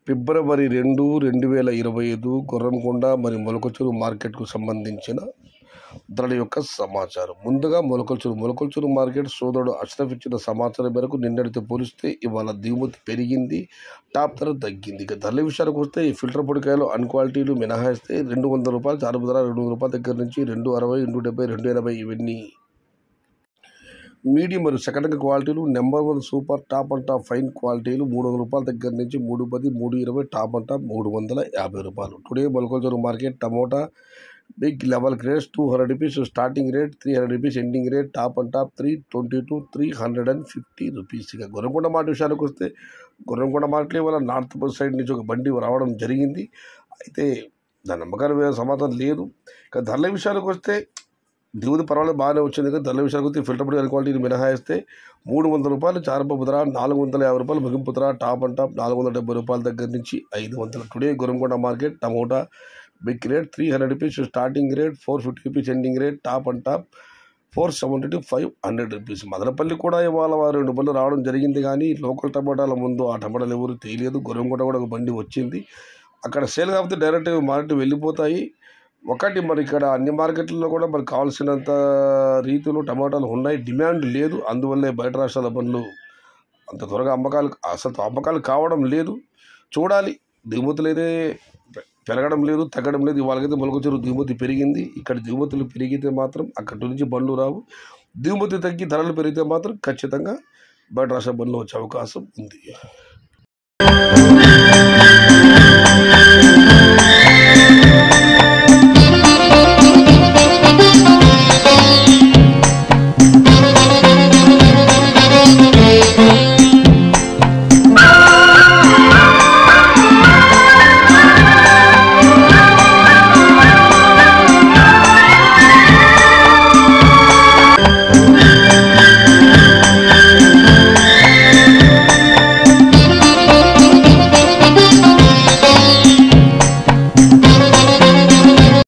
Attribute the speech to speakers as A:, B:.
A: ఫిబ్రవరి 2, 2025 గుర్రంకొండ మరియు మొలకచూరు మార్కెట్కు సంబంధించిన ధరల యొక్క సమాచారం. ముందుగా మొలకల్చూరు మార్కెట్ సోదరుడు అష్రఫ్ ఇచ్చిన సమాచారం మేరకు నిన్నటితో పోలిస్తే ఇవాళ దిగుమతి పెరిగింది, టాప్ ధర తగ్గింది. ఇక ధరల విషయానికి వస్తే ఈ ఫిల్టర్ పొడికాయలు అన్క్వాలిటీలు మినహాయిస్తే ₹200 చారుపు ధర ₹200 దగ్గర నుంచి ₹260, ₹270, ₹280 ఇవన్నీ మీడియం మరియు సెకండ్ క్వాలిటీలు. Number 1 super top and top fine క్వాలిటీలు ₹300 దగ్గర నుంచి ₹310, ₹320, top and top ₹350. Today Molakalacheruvu market tomato big level grades ₹200 starting rate, ₹300 ending rate, top and top ₹320 ₹350. ఇక గుర్రంకొండ మార్కెట్ విషయానికి వస్తే గుర్రంకొండ మార్కెట్లో ఇవాళ నార్త్ బస్ సైడ్ నుంచి ఒక బండి రావడం జరిగింది. అయితే దాని నమ్మకాల సమాధానం లేదు. ఇక ధరల విషయానికి వస్తే దిగుమతి పర్వాలేదు బాగానే వచ్చింది. కదా ధరల విషయానికి వస్తే ఫిల్టర్ పొడి క్వాలిటీని మినహాయిస్తే ₹300 చారుపప్పు ధర, ₹450 ముగింపు ధర, టాప్ అండ్ టాప్ ₹470 దగ్గర నుంచి ₹500. Today Gurramkonda market tomato big rate ₹300 starting rate, ₹450 ending rate, top and top ₹470 ₹500. Madanapalle కూడా ఇవాళ 2 బండ్లు రావడం జరిగింది. కానీ లోకల్ టమాటాల ముందు ఆ టమాటాలు ఎవరు తెలియదు. గుర్రంకొండ కూడా ఒక బండి వచ్చింది. అక్కడ సేల్ కాకపోతే డైరెక్ట్ మార్కెట్ వెళ్ళిపోతాయి. ఒకటి మరి ఇక్కడ అన్ని మార్కెట్లలో కూడా మరి కావాల్సినంత రీతిలో టమాటాలు ఉన్నాయి, డిమాండ్ లేదు. అందువల్లే బయట రాష్ట్రాల బండ్లు అంత త్వరగా అమ్మకాలు కావడం లేదు. చూడాలి. దిగుమతులు అయితే పెరగడం లేదు, తగ్గడం లేదు. ఇవాళకైతే మొలకచూరు దిగుమతి పెరిగింది. ఇక్కడ దిగుమతులు పెరిగితే మాత్రం అక్కడి నుంచి బండ్లు రావు. దిగుమతి తగ్గి ధరలు పెరిగితే మాత్రం ఖచ్చితంగా బయట రాష్ట్ర బండ్లు వచ్చే అవకాశం ఉంది.